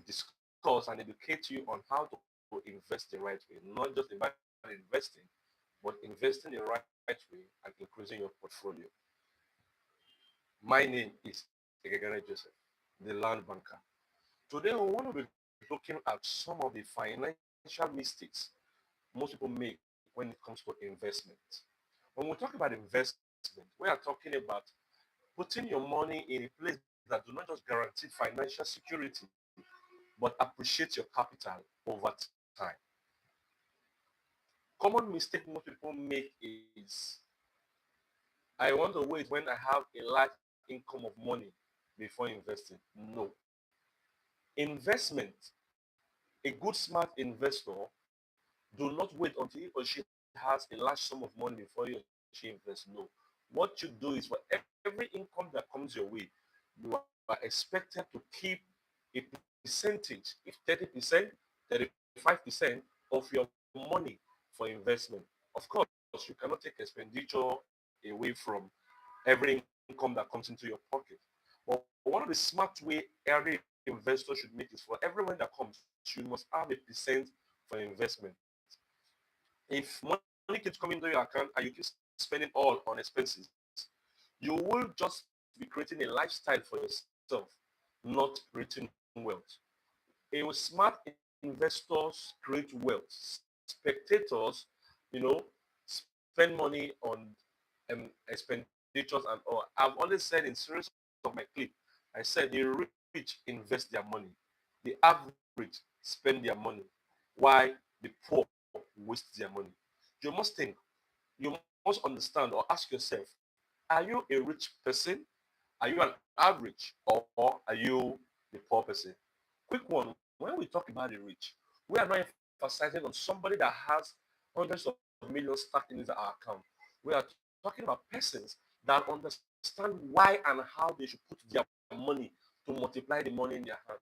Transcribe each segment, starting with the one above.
discuss and educate you on how to invest the right way, not just about investing, but investing the right way and increasing your portfolio. My name is Egegere Joseph, the land banker. Today, we want to be looking at some of the financial mistakes most people make when it comes to investment. When we talk about investment, we are talking about putting your money in a place that do not just guarantee financial security, but appreciate your capital over time. Common mistake most people make is I want to wait when I have a large income of money before investing. No. Investment, a good smart investor do not wait until he or she has a large sum of money before he or she invests. No. What you do is for every income that comes your way, you are expected to keep a percentage, if 30%, 35% of your money for investment. Of course, you cannot take expenditure away from every income that comes into your pocket. But one of the smart way every investor should make is for every money that comes, you must have a percent for investment. If money keeps coming into your account and you keep spending all on expenses, you will just be creating a lifestyle for yourself, not creating wealth. A smart investors create wealth. Spectators, spend money on expenditures and all. I've always said in series of my clip, I said the rich invest their money, the average spend their money, while the poor waste their money. You must think, you must understand or ask yourself, are you a rich person? Are you an average or are you the poor person? Quick one, when we talk about the rich, we are not emphasizing on somebody that has hundreds of millions stacked in his account. We are talking about persons that understand why and how they should put their money to multiply the money in their hand.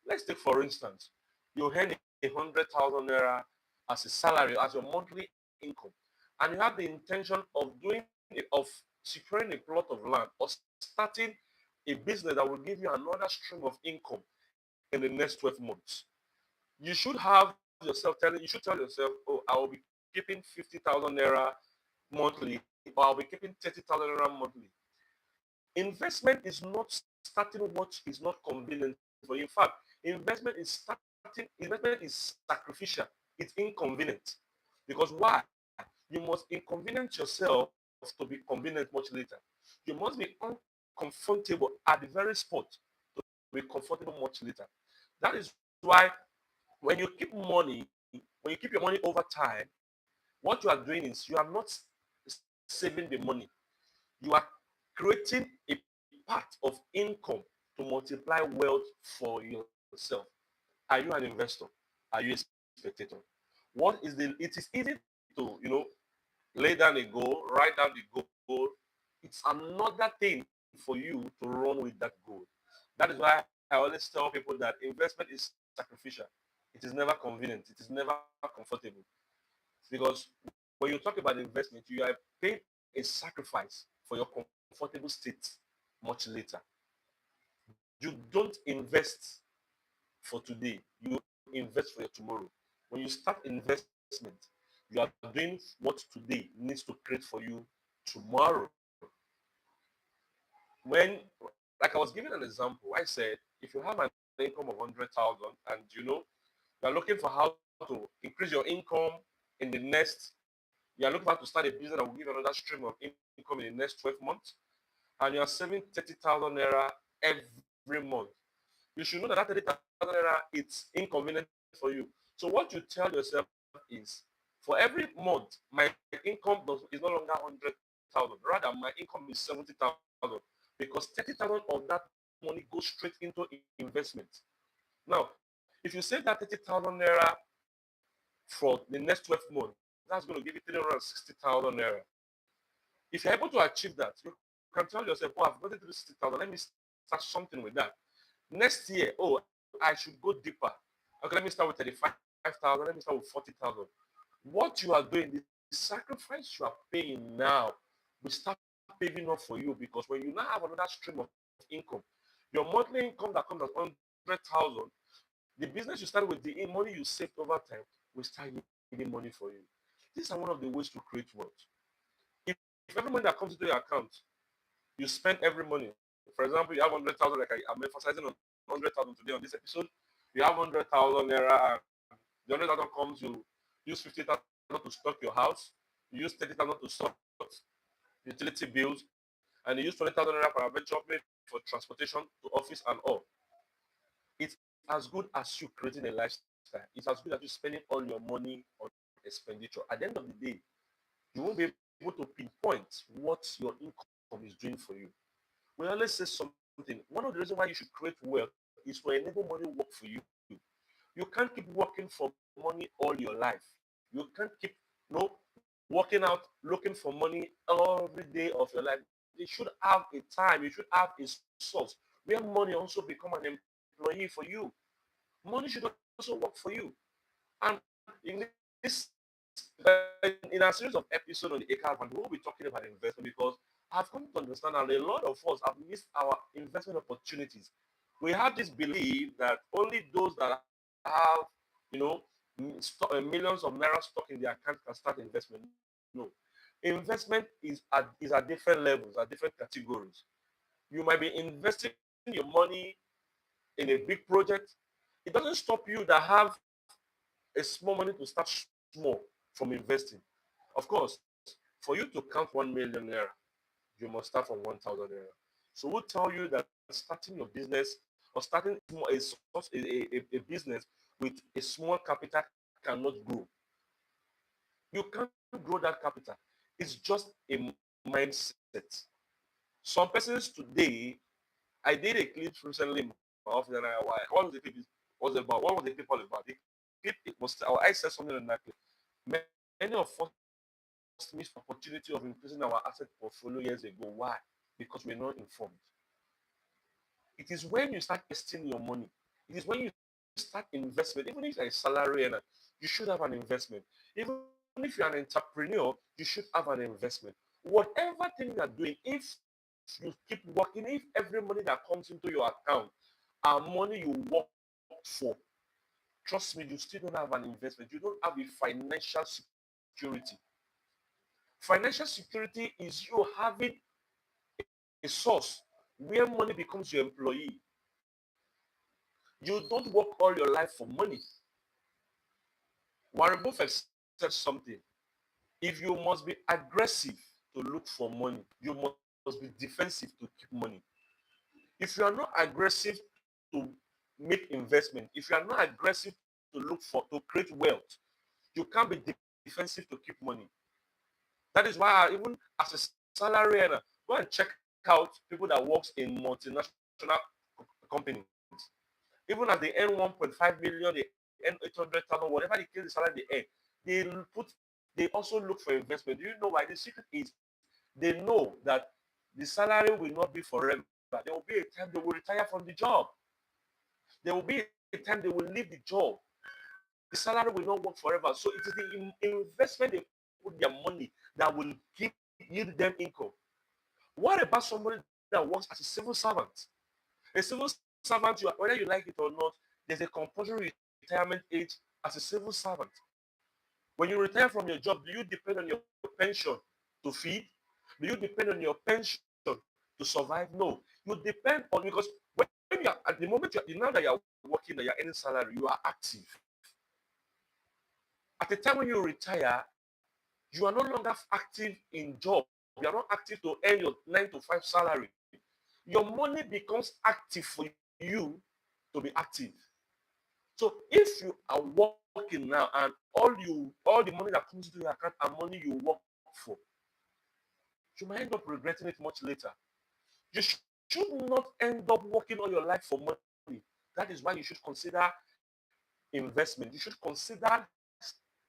Let's take, for instance, you earn 100,000 naira as a salary, as your monthly income, and you have the intention of securing a plot of land or starting a business that will give you another stream of income in the next 12 months. You should you should tell yourself, oh, I will be keeping 50,000 naira monthly, or I'll be keeping 30,000 naira monthly. Investment is not starting what is not convenient for you. In fact, investment is sacrificial. It's inconvenient. Because why? You must inconvenience yourself to be convenient much later. You must be uncomfortable at the very spot to be comfortable much later. That is why when you keep your money over time, what you are doing is you are not saving the money. You are creating a part of income to multiply wealth for yourself. Are you an investor? Are you a spectator? It is easy to, lay down a goal, write down the goal. It's another thing for you to run with that goal. That is why I always tell people that investment is sacrificial. It is never convenient. It is never comfortable. Because when you talk about investment, you are paying a sacrifice for your comfortable state much later. You don't invest for today, you invest for your tomorrow. When you start investment, you are doing what today needs to create for you tomorrow. When, like I was giving an example, I said if you have an income of 100,000 and you are looking for how to increase your income in the next, you are looking for how to start a business that will give you another stream of income in the next 12 months, and you are saving 30,000 naira every month. You should know that that 30,000 naira it's inconvenient for you. So what you tell yourself is, for every month, my income is no longer 100,000. Rather, my income is 70,000 because 30,000 of that money goes straight into investment. Now, if you save that 30,000 naira for the next 12 months, that's going to give you 360,000 naira. If you're able to achieve that, you can tell yourself, oh, I've gotten 360,000. Let me start something with that. Next year, oh, I should go deeper. Okay, let me start with 35,000. Let me start with 40,000. What you are doing, the sacrifice you are paying now, will start paving off for you because when you now have another stream of income, your monthly income that comes at 100,000 will now become 200,000. The business you started with, the money you saved over time will start yielding money for you. These are one of the ways to create wealth. If every money that comes into your account, you spend every money. For example, you have 100,000, like I'm emphasizing on 100,000 today on this episode. You have 100,000 naira, and the 100,000 comes, you use 50,000 to stock your house, you use 30,000 to sort utility bills, and you use 20,000 naira for adventure, maybe for transportation to office and all. It's as good as you creating a lifestyle. It's as good as you spending all your money on expenditure. At the end of the day, you won't be able to pinpoint what your income is doing for you. We always say something. One of the reasons why you should create wealth is to enable money work for you. You can't keep working for money all your life. You can't keep working out, looking for money every day of your life. You should have a time, you should have a source where money also become an employee for you. Money should also work for you. And in this in a series of episodes on the ACAR fund, we will be talking about investment because I've come to understand that a lot of us have missed our investment opportunities. We have this belief that only those that have, you know, millions of naira stock in their account can start investment. No, investment is at different levels, at different categories. You might be investing your money in a big project. It doesn't stop you that have a small money to start small from investing. Of course, for you to count 1 million naira, you must start from 1,000 naira. So we'll tell you that starting your business or starting a business with a small capital cannot grow. You can't grow that capital. It's just a mindset. Some persons today, I did a clip recently in my office, and what was the clip was about? What was the clip all about? The clip, it was, I said something in that clip. Many of us missed opportunity of increasing our asset portfolio years ago. Why? Because we're not informed. It is when you start investing your money. It is when you start investment. Even if you're a salary earner, you should have an investment. Even if you're an entrepreneur, you should have an investment. Whatever thing you're doing, if you keep working, if every money that comes into your account are money you work for, trust me, you still don't have an investment. You don't have a financial security. Financial security is you having a source where money becomes your employee. You don't work all your life for money. Warren Buffett said something. If you must be aggressive to look for money, you must be defensive to keep money. If you are not aggressive to make investment, if you are not aggressive to create wealth, you can't be defensive to keep money. That is why even as a salary earner, go and check out people that works in multinational companies. Even as they earn 1.5 million, they earn 800,000, whatever the case, the salary they earn, they put they also look for investment. Do you know why? The secret is they know that the salary will not be forever. There will be a time they will retire from the job. There will be a time they will leave the job. The salary will not work forever. So it is the investment they put their money that will yield them income. What about somebody that works as a civil servant? A civil servant, whether you like it or not, there's a compulsory retirement age as a civil servant. When you retire from your job, do you depend on your pension to feed? Do you depend on your pension to survive? No. You depend on, because when you are at the moment, now that you are working, that you are earning salary, you are active. At the time when you retire, you are no longer active in job. You are not active to earn your 9 to 5 salary. Your money becomes active for you to be active. So if you are working now and all the money that comes into your account are money you work for, you might end up regretting it much later. You should not end up working all your life for money. That is why you should consider investment. You should consider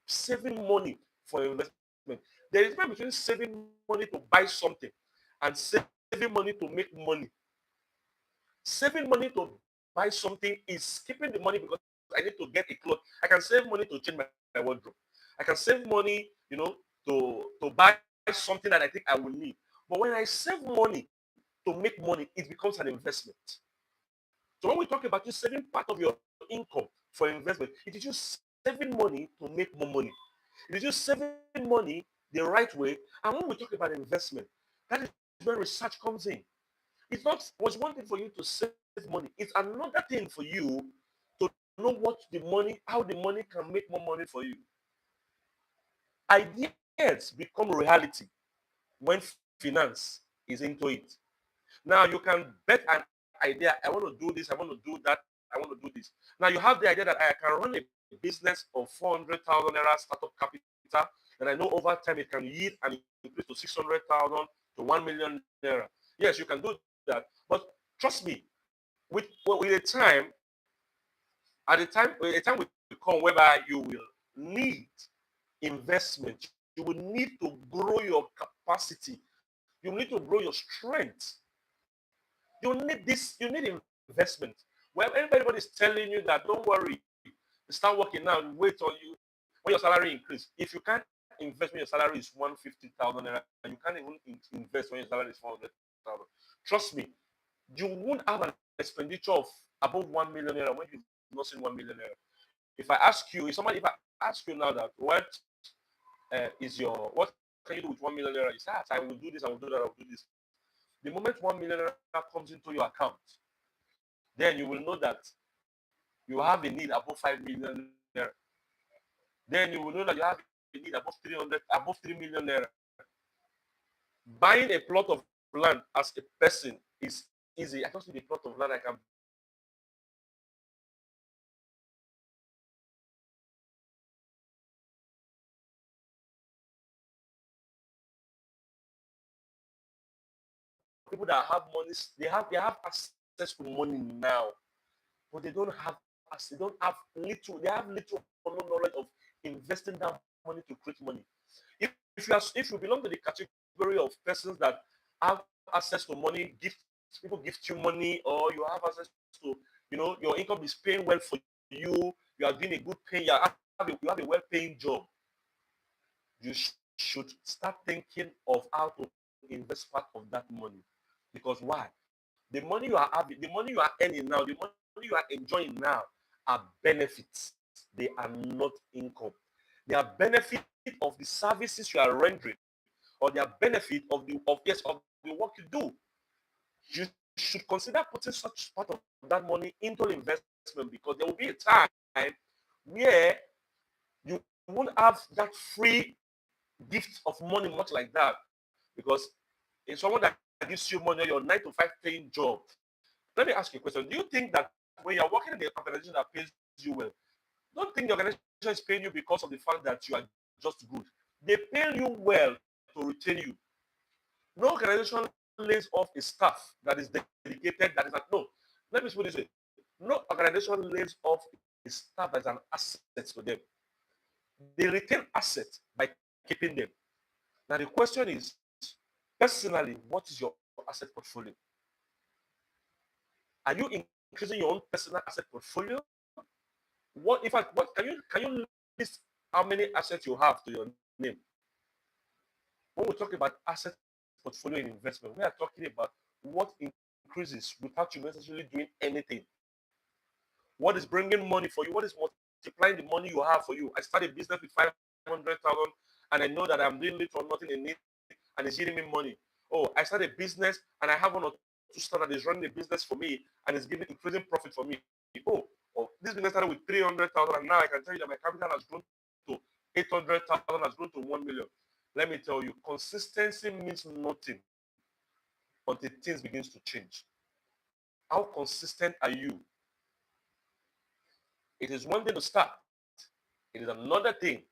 saving money for investment. There is a difference between saving money to buy something and saving money to make money. Saving money to buy something is keeping the money because I need to get a cloth. I can save money to change my wardrobe. I can save money, to buy something that I think I will need. But when I save money to make money, it becomes an investment. So when we talk about you saving part of your income income for investment. It is you saving money to make more money. It is you saving money the right way. And when we talk about investment, that is where research comes in. It's not was one thing for you to save money. It's another thing for you to know what the money, how the money can make more money for you. Ideas become reality when finance is into it. Now you can bet an idea. I want to do this. I want to do that. I want to do this. Now you have the idea that I can run a business of 400,000 naira startup capital, and I know over time it can yield an increase to 600,000 to 1 million naira. Yes, you can do that. But trust me, with a time, with a time will come whereby you will need investment. You will need to grow your capacity. You need to grow your strength. You need this, you need investment. When everybody is telling you that don't worry, start working now, wait on you when your salary increase. If you can't invest when your salary is 150,000 naira, and you can't even invest when your salary is 400,000. Trust me, you won't have an expenditure of above 1 million naira when you've not seen 1 million naira. If I ask you, if I ask you now that what can you do with 1 million naira? You say, I will do this, I will do that, I will do this. The moment 1 million naira comes into your account, then you will know that you have a need above 5 million naira. Then you will know that you have a need above 3 million naira. Buying a plot of land as a person is easy. I just need a plot of land I can people that have money, they have access to money now, but they don't have little, they have little or no knowledge of investing that money to create money. If you belong to the category of persons that have access to money, people gift you money, or you have access to, your income is paying well for you, you are doing a good pay, you have a well-paying job, you should start thinking of how to invest part of that money. Because why? The money you are having, the money you are earning now, the money you are enjoying now are benefits. They are not income. They are benefit of the services you are rendering, or they are benefit of the work you do. You should consider putting such part of that money into investment, because there will be a time where you won't have that free gift of money much like that. Because if someone that gives you money, your 9 to 5 paying job. Let me ask you a question. Do you think that when you're working in the organization that pays you well, don't think the organization is paying you because of the fact that you are just good? They pay you well to retain you. No organization lays off a staff that is dedicated, that is not, no. Let me put this way. No organization lays off a staff as an asset to them. They retain assets by keeping them. Now the question is, personally, what is your asset portfolio? Are you increasing your own personal asset portfolio? What can you list how many assets you have to your name? When we talk about asset portfolio and investment, we are talking about what increases without you necessarily doing anything. What is bringing money for you? What is multiplying the money you have for you? I started a business with 500,000, and I know that I'm doing little or nothing in it, and it's giving me money. Oh, I started a business, and I have one or two staff that is running the business for me, and it's giving increasing profit for me. This business started with 300,000, and now I can tell you that my capital has grown to 800,000, has grown to 1 million. Let me tell you, consistency means nothing until things begins to change. How consistent are you? It is one thing to start. It is another thing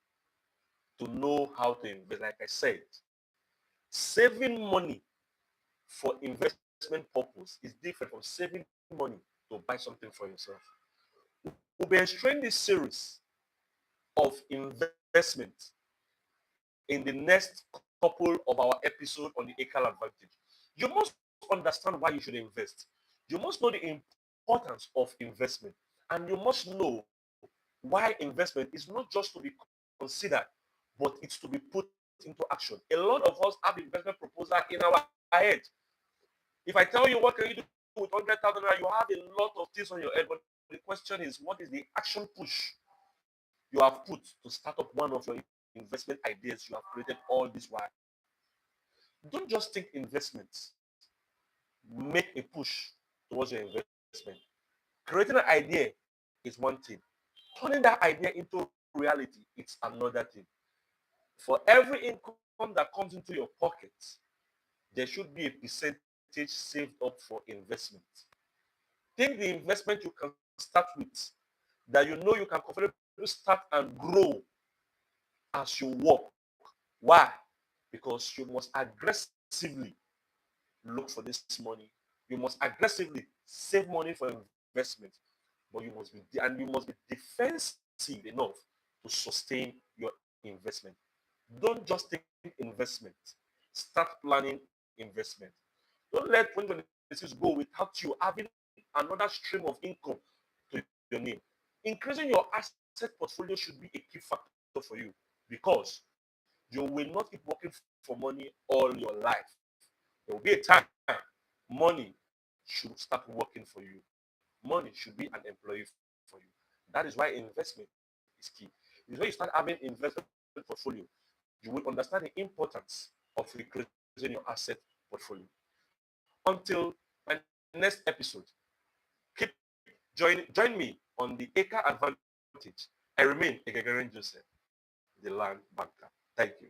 to know how to invest. Like I said, saving money for investment purpose is different from saving money to buy something for yourself. We'll be ensuring this series of investment in the next couple of our episode on the Equal Advantage. You must understand why you should invest. You must know the importance of investment, and you must know why investment is not just to be considered, but it's to be put into action. A lot of us have investment proposal in our head. If I tell you what can you do with 100,000 naira, you have a lot of things on your head, but the question is, what is the action push you have put to start up one of your investment ideas you have created all this while? Don't just think investments. Make a push towards your investment. Creating an idea is one thing. Turning that idea into reality, it's another thing. For every income that comes into your pocket, there should be a percentage saved up for investment. Think the investment you can start with that you know you can comfortably start and grow as you work. Why? Because you must aggressively look for this money. You must aggressively save money for investment, but you must be defensive enough to sustain your investment. Don't just think investment. Start planning investment. Don't let 2026 go without you having another stream of income to your name. Increasing your asset portfolio should be a key factor for you because you will not keep working for money all your life. There will be a time money should start working for you. Money should be an employee for you. That is why investment is key. It's when you start having investment portfolio, you will understand the importance of increasing your asset portfolio. Until my next episode, keep join me on the Acre Advantage. I remain Egegeren Joseph, the land banker. Thank you.